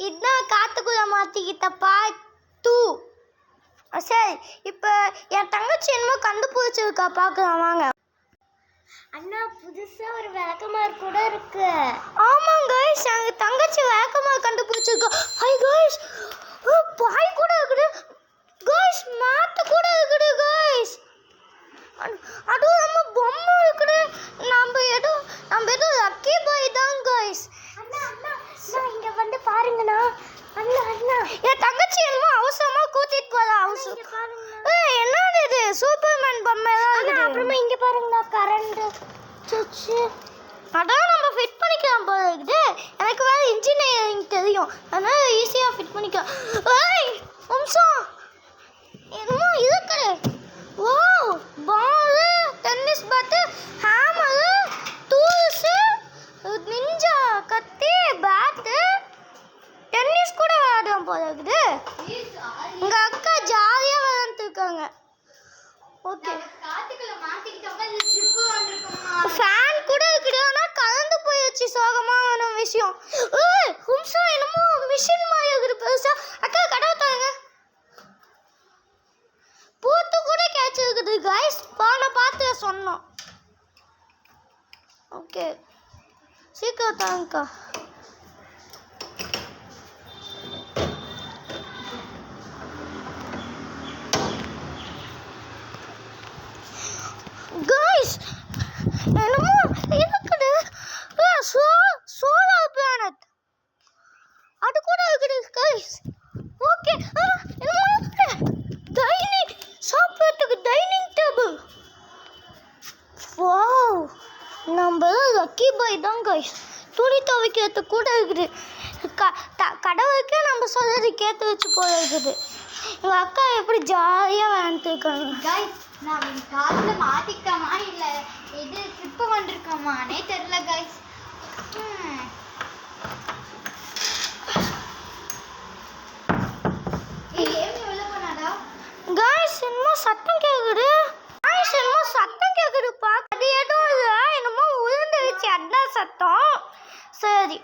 இதுதான் காத்துக்குள்ள மாட்டிக்கிட்ட பாட்டு. சரி, இப்போ என் தங்கச்சி என்னமோ கண்டுபிடிச்சிருக்கா, பார்க்கலாம் வாங்க. அண்ணா புதுசா ஒரு விளக்கமாறு கூட இருக்கு. ஆமாங்க கைஸ், எங்கள் தங்கச்சி விளக்கமாறு கண்டுபிடிச்சிருக்கா. ஹாய் கைஸ், பாய் கூட இருக்குது கைஸ், மேட்டு கூட இருக்குது கைஸ், அதுவும் நம்ம பொம்மை இருக்குது. நம்ம ஏதோ லக்கி பாய் தான் கைஸ். அண்ணா அண்ணா இங்க வந்து பாருங்கண்ணா. அண்ணா அண்ணா என் தங்கச்சி என்னமோ அவசரமா கூட்டிட்டு போறா. என்னது இது, சூப்பர்மேன் பொம்மை தான் இருக்குது. அப்புறமா இங்க பாருங்கண்ணா, கரண்ட் சுவிட்ச். அதான் நம்ம ஃபிட் பண்ணிக்கலாம் போல இருக்குது. எனக்கு வேற இன்ஜினியரிங் தெரியும், அதனால ஈஸியாக ஃபிட் பண்ணிக்கலாம். ஏய் வம்சம், என்னமோ இருக்குது. ஓ, ball, tennis bat, hammer, tools, ninja கத்தி, பேட்டு, டென்னிஸ் கூட விளையாடுறோம் போல இருக்குது. எங்கள் அக்கா ஜாலியாக விளையாண்டுருக்காங்க. ஓகே, ஃபேன் கூட இருக்குது, ஆனால் கலந்து போயிடுச்சு. சோகமான விஷயம். ஏய் ஹும்சம், என்னமோ மிஷின் மாதிரி இருக்குது பெருசா. அக்கா கடவுள் தாங்க, பூத்து கூட கேட்சிருக்குது கைஸ். போன பார்த்து சொன்னோம். ஓகே, சீக்கிரம் தாங்கக்கா. கைஸ் என்னமோ இருக்குது, சோலார் பிளானட் அது கூட இருக்குது கைஸ். ஓகே, என்னமோ இருக்குது, டைனிங் சாப்பிட்றதுக்கு டைனிங் டேபிள். வாவ், நம்ம லக்கி பாய் தான் கைஸ். துணி துவைக்கிறது கூட இருக்குது. கடவுளுக்கே நம்ம சொல்றது கேட்டு வச்சு போல இருக்குது. எங்கள் அக்கா எப்படி ஜாலியாக விளையாண்டுருக்காங்க கைஸ். நான் காத்துல மாட்டிக்கிட்டோமா இல்லை இது ட்ரிப்பு வந்துருக்கோமானே தெரியல கைஸ். கைஸ் என்னமோ சத்தம் கேட்குது. கைஸ் என்னமோ சத்தம் கேட்குதுப்பா. அது எதுவும் இல்லை, என்னமோ உளுந்துருச்சு, அதான் சத்தம். சரி,